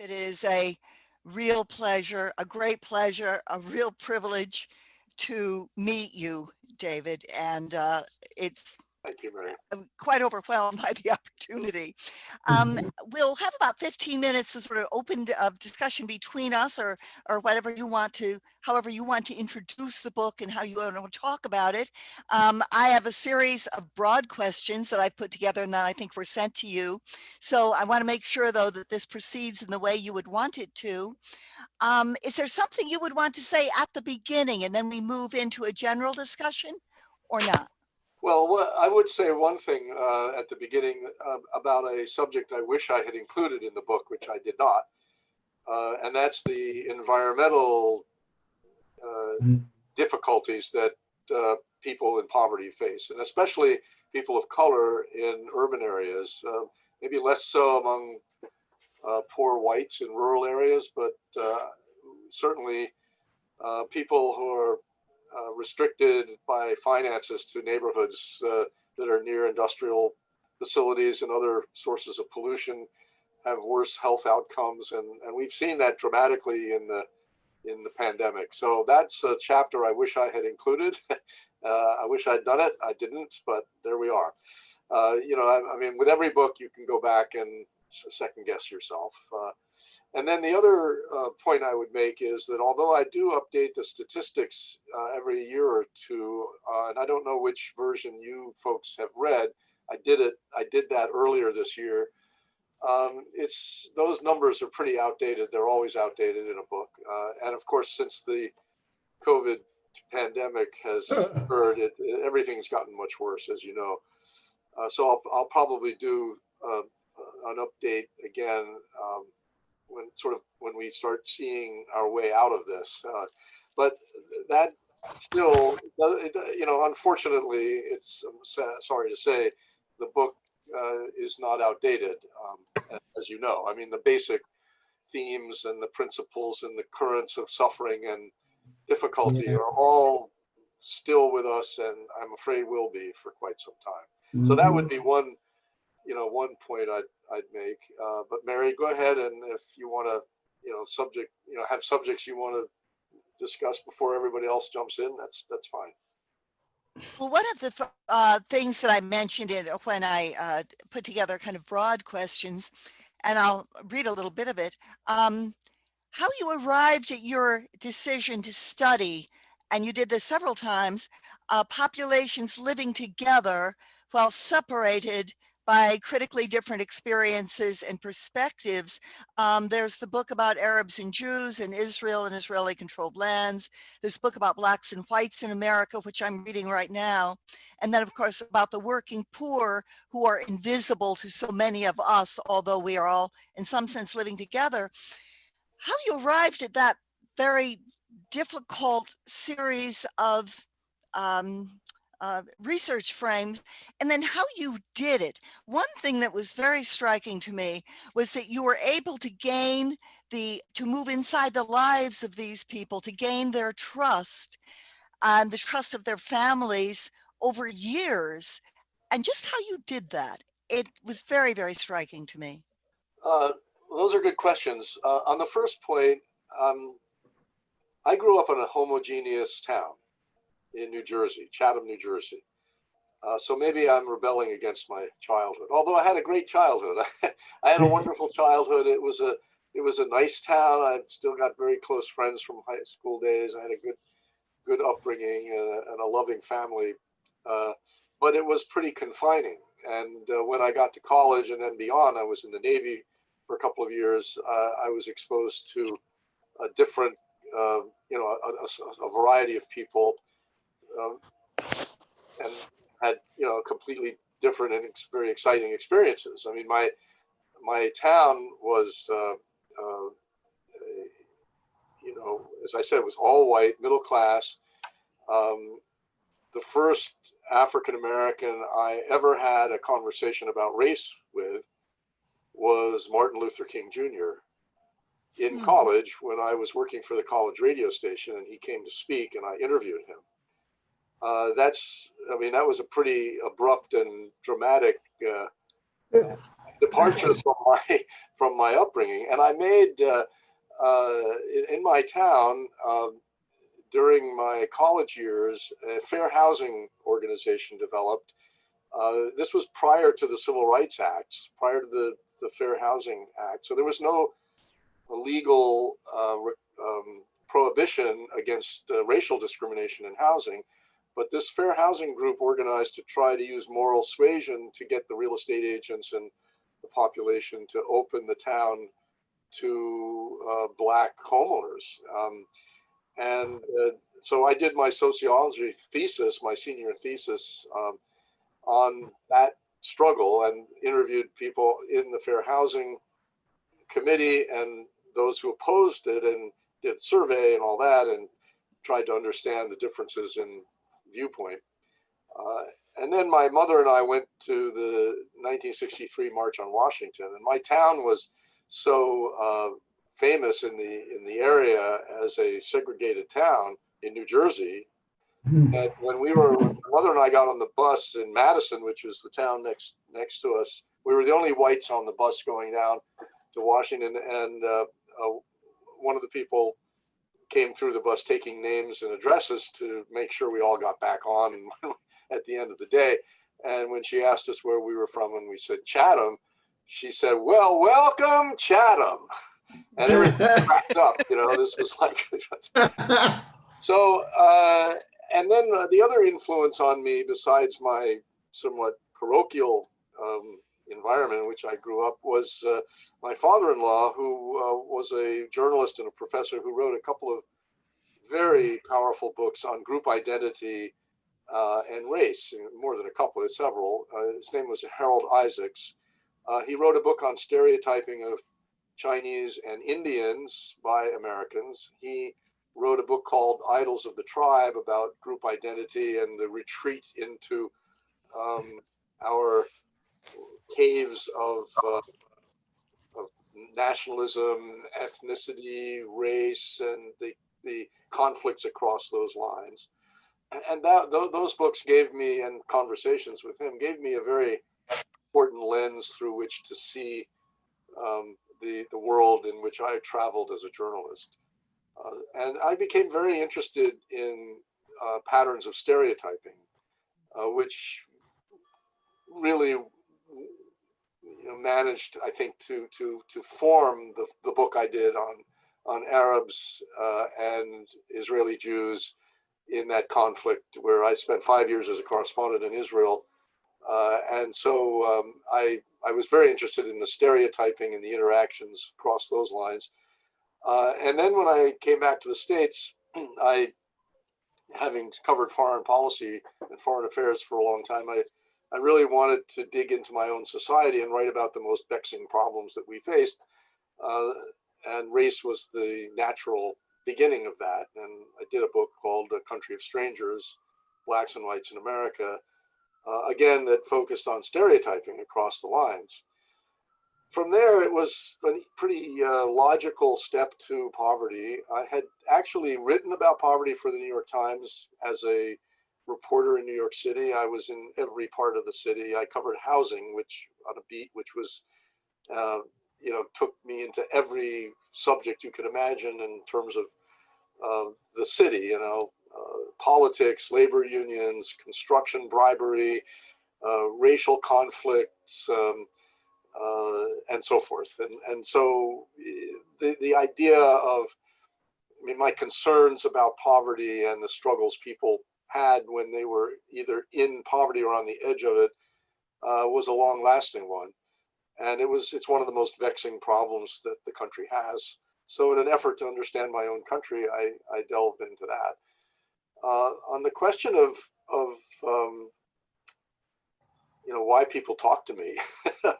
It is a real pleasure, a great pleasure, a real privilege to meet you, David. And it's Thank you, Mary. I'm quite overwhelmed by the opportunity. We'll have about 15 minutes of sort of open discussion between us, or whatever you want to, however you want to introduce the book and how you want to talk about it. I have a series of broad questions that I've put together and that I think were sent to you. So I want to make sure, though, that this proceeds in the way you would want it to. Is there something you would want to say at the beginning and then we move into a general discussion, or not? Well, I would say one thing at the beginning about a subject I wish I had included in the book, which I did not, and that's the environmental difficulties that people in poverty face, and especially people of color in urban areas, maybe less so among poor whites in rural areas, but certainly people who are restricted by finances to neighborhoods that are near industrial facilities and other sources of pollution have worse health outcomes, and we've seen that dramatically in the pandemic. So that's a chapter I wish I had included. I wish I'd done it. I didn't, but there we are. I mean, with every book, you can go back and second guess yourself. And then the other point I would make is that although I do update the statistics every year or two, and I don't know which version you folks have read, I did that earlier this year. Those numbers are pretty outdated. They're always outdated in a book. And of course, since the COVID pandemic has occurred, everything's gotten much worse, as you know. So I'll probably do an update again when we start seeing our way out of this. But that still, unfortunately, I'm sorry to say, the book is not outdated, as you know. I mean, the basic themes and the principles and the currents of suffering and difficulty are all still with us, and I'm afraid will be for quite some time. So that would be one point I'd make. But Mary, go ahead, and if you want to, have subjects you want to discuss before everybody else jumps in, that's fine. Well, one of the things that I mentioned when I put together kind of broad questions, and I'll read a little bit of it, how you arrived at your decision to study, and you did this several times, populations living together while separated by critically different experiences and perspectives. There's the book about Arabs and Jews in Israel and Israeli controlled lands. This book about Blacks and Whites in America, which I'm reading right now. And then of course about the working poor who are invisible to so many of us, although we are all in some sense living together. How you arrived at that very difficult series of research frames, and then how you did it. One thing that was very striking to me was that you were able to to move inside the lives of these people, to gain their trust and the trust of their families over years. And just how you did that, it was very, very striking to me. Those are good questions. On the first point, I grew up in a homogeneous town in New Jersey, Chatham, New Jersey. So maybe I'm rebelling against my childhood, although I had a great childhood. I had a wonderful childhood. It was a nice town. I've still got very close friends from high school days. I had a good upbringing and a loving family, but it was pretty confining. And when I got to college and then beyond, I was in the Navy for a couple of years. I was exposed to a different, a variety of people. And had completely different and very exciting experiences. I mean, my town was, as I said, was all white, middle class. The first African American I ever had a conversation about race with was Martin Luther King Jr. in college when I was working for the college radio station, and he came to speak, and I interviewed him. That was a pretty abrupt and dramatic departure from my upbringing. And I made in my town during my college years, a fair housing organization developed. This was prior to the Civil Rights Acts, prior to the Fair Housing Act. So there was no legal prohibition against racial discrimination in housing. But this fair housing group organized to try to use moral suasion to get the real estate agents and the population to open the town to Black homeowners. So I did my sociology thesis, my senior thesis, on that struggle, and interviewed people in the Fair Housing Committee and those who opposed it, and did a survey and all that, and tried to understand the differences in viewpoint. And then my mother and I went to the 1963 March on Washington, and my town was so famous in the area as a segregated town in New Jersey. And when my mother and I got on the bus in Madison, which was the town next to us, we were the only whites on the bus going down to Washington. And one of the people came through the bus taking names and addresses to make sure we all got back on at the end of the day. And when she asked us where we were from, and we said Chatham, she said, "Well, welcome Chatham." And everything cracked up, this was like, so, and then the other influence on me, besides my somewhat parochial environment in which I grew up, was my father-in-law, who was a journalist and a professor who wrote a couple of very powerful books on group identity and race, more than a couple, several. His name was Harold Isaacs. He wrote a book on stereotyping of Chinese and Indians by Americans. He wrote a book called Idols of the Tribe about group identity and the retreat into our caves of nationalism, ethnicity, race, and the conflicts across those lines. And those books gave me, and conversations with him, gave me a very important lens through which to see the world in which I traveled as a journalist. And I became very interested in patterns of stereotyping, which really managed, I think, to form the book I did on Arabs and Israeli Jews in that conflict, where I spent 5 years as a correspondent in Israel. And so I was very interested in the stereotyping and the interactions across those lines. And then when I came back to the States, having covered foreign policy and foreign affairs for a long time, I really wanted to dig into my own society and write about the most vexing problems that we faced. And race was the natural beginning of that. And I did a book called A Country of Strangers, Blacks and Whites in America, again, that focused on stereotyping across the lines. From there, it was a pretty logical step to poverty. I had actually written about poverty for the New York Times as a reporter in New York City. I was in every part of the city. I covered housing, which on a beat, which was, took me into every subject you could imagine in terms of the city, politics, labor unions, construction bribery, racial conflicts, and so forth. And so the idea of, my concerns about poverty and the struggles people had when they were either in poverty or on the edge of it was a long-lasting one. And it's one of the most vexing problems that the country has. So in an effort to understand my own country, I delved into that. On the question of why people talk to me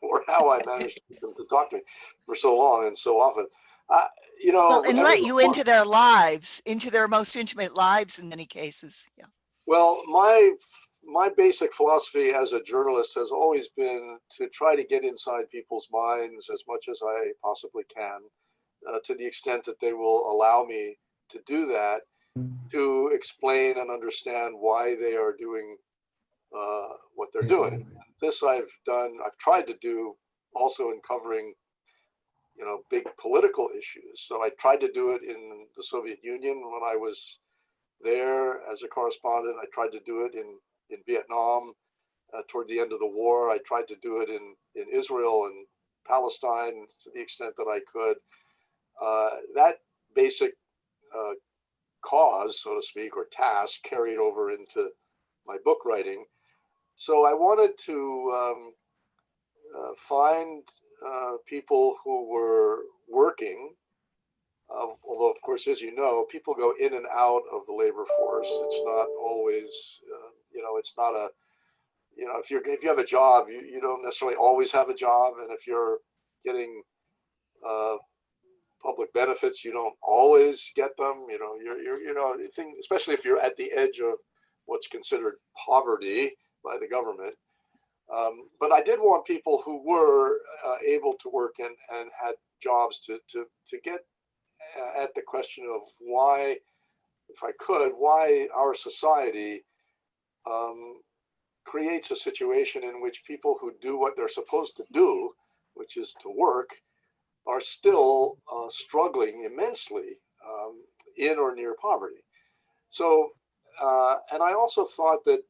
or how I managed to get them to talk to me for so long and so often, and let you into their lives, into their most intimate lives in many cases. Yeah. Well, my basic philosophy as a journalist has always been to try to get inside people's minds as much as I possibly can, to the extent that they will allow me to do that, to explain and understand why they are doing what they're doing. This I've tried to do also in covering, big political issues. So I tried to do it in the Soviet Union when I was there as a correspondent. I tried to do it in Vietnam toward the end of the war. I tried to do it in Israel and Palestine to the extent that I could. That basic cause, so to speak, or task carried over into my book writing. So I wanted to find people who were working, although of course, as you know, people go in and out of the labor force. It's not always, it's not a, if you have a job, you don't necessarily always have a job, and if you're getting public benefits, you don't always get them. Especially if you're at the edge of what's considered poverty by the government. But I did want people who were able to work and had jobs to get at the question of why, if I could, why our society creates a situation in which people who do what they're supposed to do, which is to work, are still struggling immensely in or near poverty. So, and I also thought that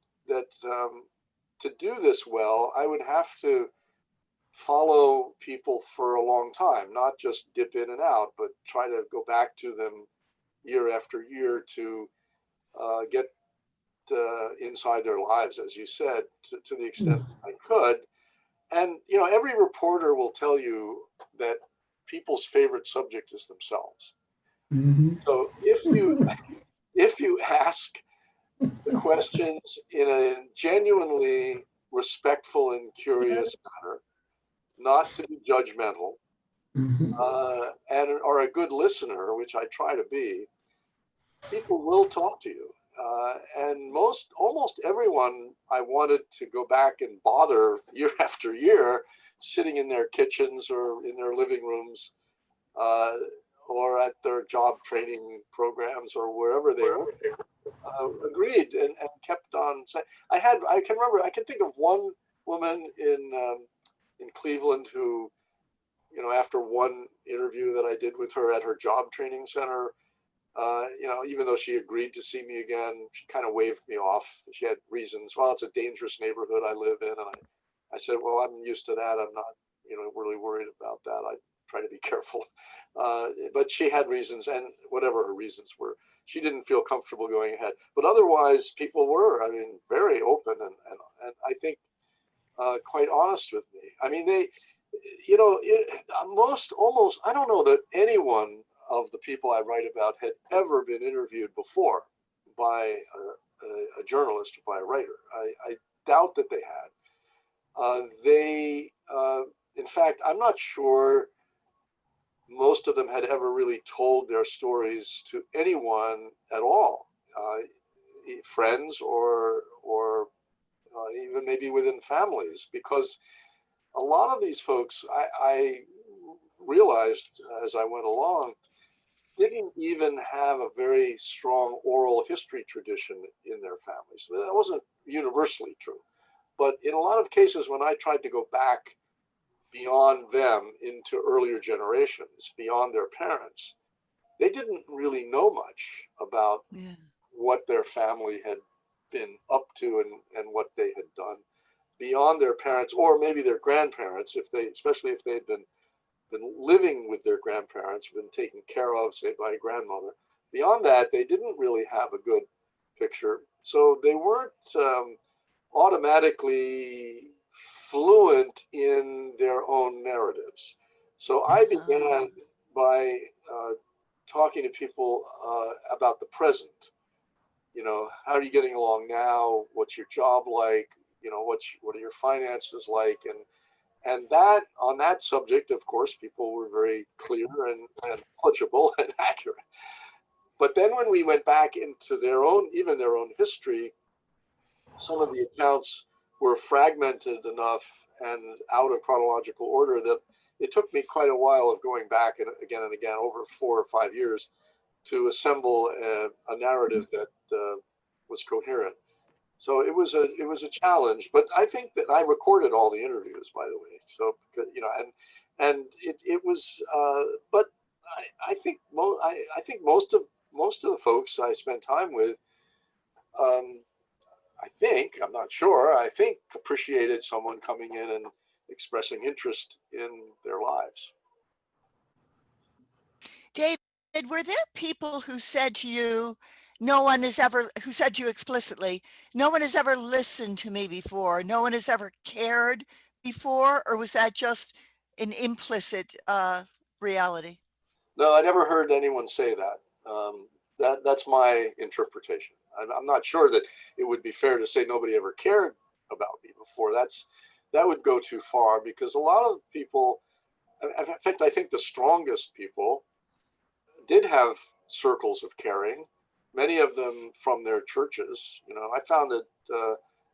to do this well, I would have to follow people for a long time, not just dip in and out, but try to go back to them year after year to get inside their lives, as you said, to the extent I could. And, every reporter will tell you that people's favorite subject is themselves. Mm-hmm. So if you ask the questions in a genuinely respectful and curious manner, not to be judgmental, Mm-hmm. and are a good listener, which I try to be, people will talk to you. And almost everyone I wanted to go back and bother year after year, sitting in their kitchens or in their living rooms, or at their job training programs or wherever they were, agreed and kept on saying. I can think of one woman in Cleveland who, after one interview that I did with her at her job training center, even though she agreed to see me again, she kind of waved me off. She had reasons. Well, it's a dangerous neighborhood I live in. And I said, well, I'm used to that. I'm not, really worried about that. I try to be careful. But she had reasons, and whatever her reasons were, she didn't feel comfortable going ahead. But otherwise, people were, very open and I think quite honest with me. Almost, I don't know that anyone of the people I write about had ever been interviewed before by a journalist or by a writer. I doubt that they had. In fact, I'm not sure most of them had ever really told their stories to anyone at all, friends or even maybe within families, because a lot of these folks, I realized as I went along, didn't even have a very strong oral history tradition in their families. That wasn't universally true. But in a lot of cases, when I tried to go back beyond them into earlier generations, beyond their parents, they didn't really know much about what their family had been up to and what they had done beyond their parents, or maybe their grandparents, especially if they'd been living with their grandparents, been taken care of, say, by a grandmother. Beyond that, they didn't really have a good picture. So they weren't automatically fluent in their own narratives. So I began by talking to people about the present. How are you getting along now? What's your job like? What are your finances like? And that, on that subject, of course, people were very clear and knowledgeable and accurate. But then when we went back into even their own history, some of the accounts were fragmented enough and out of chronological order that it took me quite a while of going back and again over 4 or 5 years to assemble a narrative that was coherent. So it was a challenge, but I think that I recorded all the interviews, by the way. So you know, and it was, but I think I think most of the folks I spent time with, um, I think, I'm not sure, I think appreciated someone coming in and expressing interest in their lives. David, were there people who said to you, no one has ever, who said to you explicitly, no one has ever listened to me before, no one has ever cared before, or was that just an implicit reality? No, I never heard anyone say that. That's my interpretation. I'm not sure that it would be fair to say nobody ever cared about me before. That would go too far, because a lot of people, in fact, I think the strongest people did have circles of caring, many of them from their churches. You know, I found that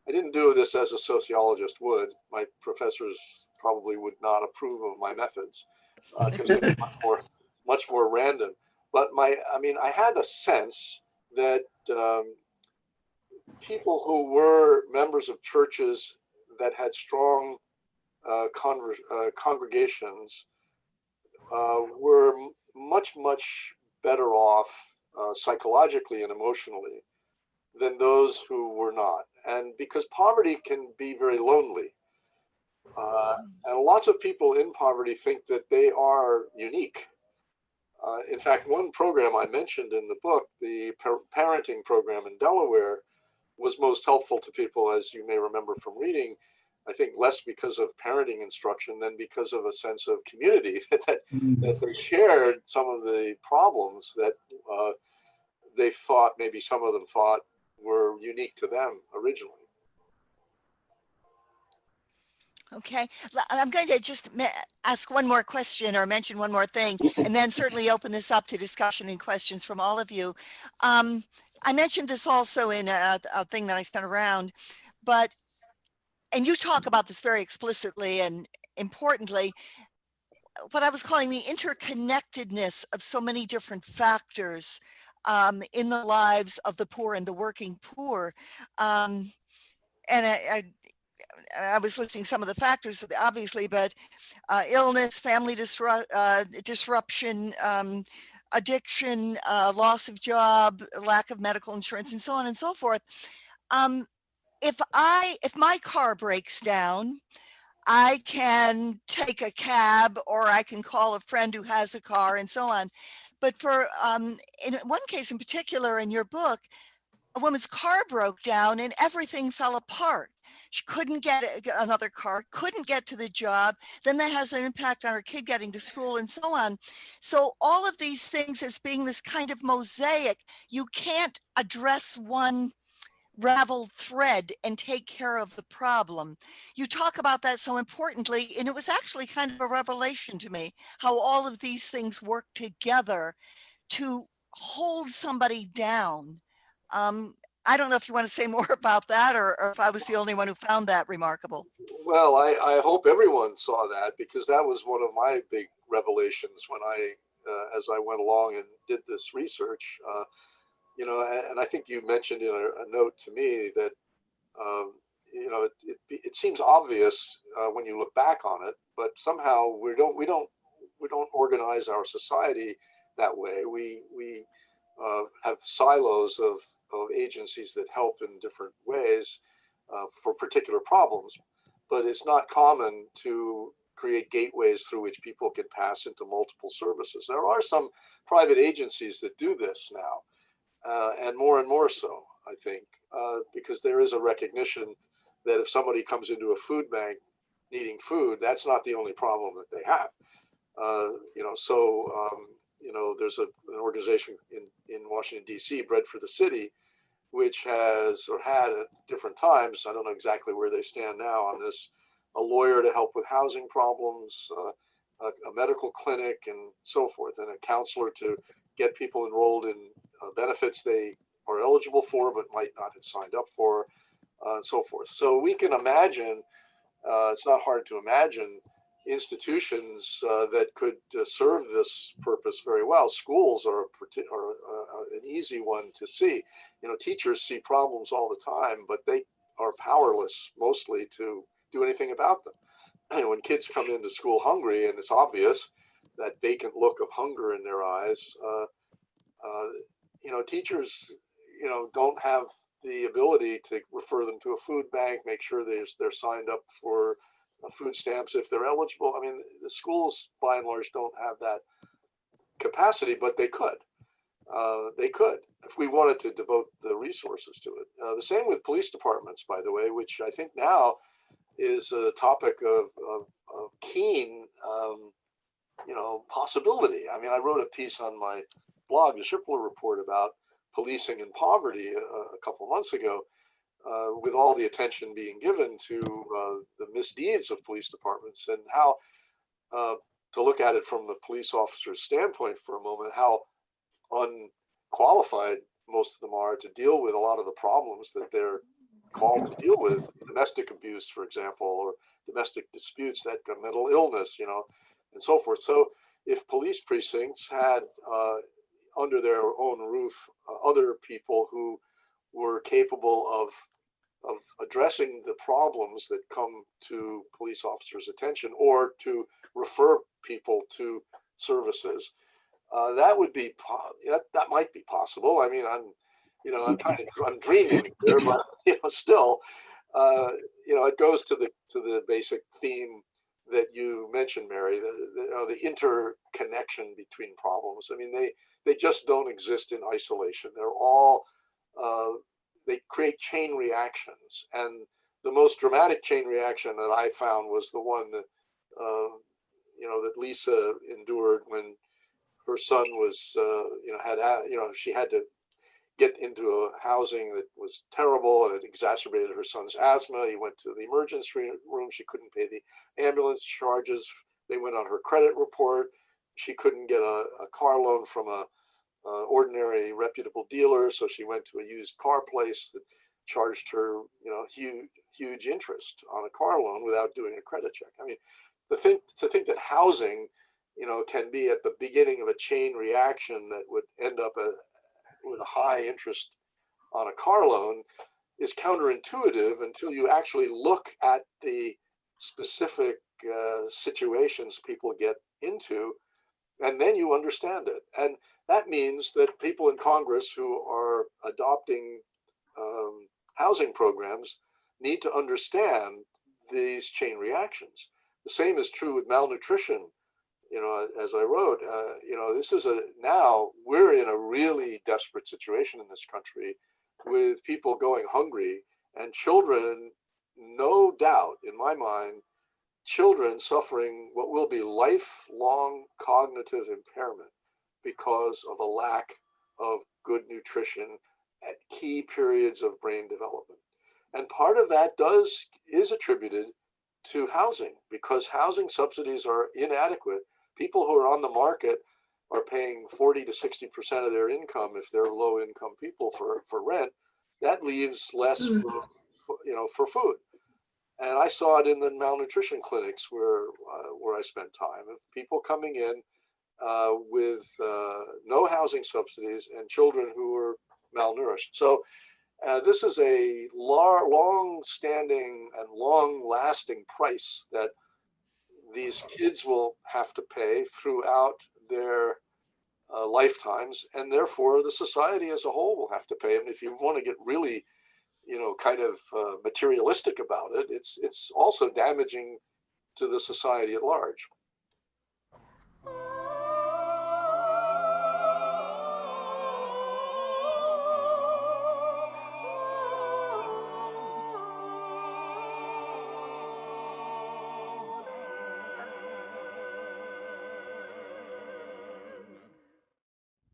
I didn't do this as a sociologist would. My professors probably would not approve of my methods, because they're much more random. But I mean, I had a sense that people who were members of churches that had strong congregations were much better off psychologically and emotionally than those who were not. And because poverty can be very lonely, and lots of people in poverty think that they are unique. In fact, one program I mentioned in the book, the parenting program in Delaware, was most helpful to people, as you may remember from reading. I think less because of parenting instruction than because of a sense of community, that they shared some of the problems that they thought, maybe some of them thought, were unique to them originally. Okay, I'm going to just ask one more question or mention one more thing, and then certainly open this up to discussion and questions from all of you. I mentioned this also in a thing that I sent around, but, and you talk about this very explicitly and importantly, what I was calling the interconnectedness of so many different factors in the lives of the poor and the working poor. And I was listing some of the factors, obviously, but illness, family disruption, addiction, loss of job, lack of medical insurance, and so on and so forth. If my car breaks down, I can take a cab or I can call a friend who has a car and so on. But for in one case in particular in your book, a woman's car broke down and everything fell apart. She couldn't get another car, couldn't get to the job. Then that has an impact on her kid getting to school and so on. So all of these things as being this kind of mosaic, you can't address one ravel thread and take care of the problem. You talk about that so importantly, and it was actually kind of a revelation to me, how all of these things work together to hold somebody down. I don't know if you want to say more about that or if I was the only one who found that remarkable. Well, I hope everyone saw that, because that was one of my big revelations when as I went along and did this research. You know, and I think you mentioned in a note to me that, you know, it seems obvious when you look back on it, but somehow we don't organize our society that way. We have silos of agencies that help in different ways for particular problems, but it's not common to create gateways through which people can pass into multiple services. There are some private agencies that do this now. And more so, I think, because there is a recognition that if somebody comes into a food bank needing food, that's not the only problem that they have. You know, so you know, there's an organization in Washington D.C., Bread for the City, which has or had at different times, I don't know exactly where they stand now on this, a lawyer to help with housing problems, a medical clinic, and so forth, and a counselor to get people enrolled in benefits they are eligible for but might not have signed up for, and so forth. So we can imagine, it's not hard to imagine, institutions that could serve this purpose very well. Schools are an easy one to see. Teachers see problems all the time, but they are powerless mostly to do anything about them. And when kids come into school hungry, and it's obvious that vacant look of hunger in their eyes, teachers, don't have the ability to refer them to a food bank, make sure they're signed up for food stamps if they're eligible. I mean, the schools, by and large, don't have that capacity, but they could. They could, if we wanted to devote the resources to it. The same with police departments, by the way, which I think now is a topic of keen, possibility. I mean, I wrote a piece on my blog, the Shipler Report, about policing and poverty a couple months ago, with all the attention being given to the misdeeds of police departments, and how, to look at it from the police officer's standpoint for a moment, how unqualified most of them are to deal with a lot of the problems that they're called to deal with, domestic abuse, for example, or domestic disputes, that mental illness, and so forth. So if police precincts had under their own roof other people who were capable of addressing the problems that come to police officers' attention, or to refer people to services, that would be that might be possible. I mean, I'm dreaming here, but still, it goes to the basic theme that you mentioned, Mary, the interconnection between problems. I mean, they just don't exist in isolation. They're all they create chain reactions, and the most dramatic chain reaction that I found was the one that that Lisa endured when her son was she had to get into a housing that was terrible, and it exacerbated her son's asthma. He went to the emergency room. She couldn't pay the ambulance charges. They went on her credit report. She couldn't get a car loan from a ordinary reputable dealer, so she went to a used car place that charged her huge interest on a car loan without doing a credit check. I mean, to think that housing can be at the beginning of a chain reaction that would end up with a high interest on a car loan is counterintuitive until you actually look at the specific situations people get into, and then you understand it. And that means that people in Congress who are adopting housing programs need to understand these chain reactions. The same is true with malnutrition. As I wrote, now we're in a really desperate situation in this country with people going hungry, and children, no doubt in my mind, children suffering what will be lifelong cognitive impairment because of a lack of good nutrition at key periods of brain development. And part of that is attributed to housing, because housing subsidies are inadequate. People who are on the market are paying 40 to 60% of their income if they're low income people for rent. That leaves less for food. And I saw it in the malnutrition clinics where I spent time, of people coming in with no housing subsidies and children who were malnourished. So this is a long-standing and long-lasting price that these kids will have to pay throughout their lifetimes, and therefore the society as a whole will have to pay. And if you want to get really, kind of materialistic about it, it's also damaging to the society at large.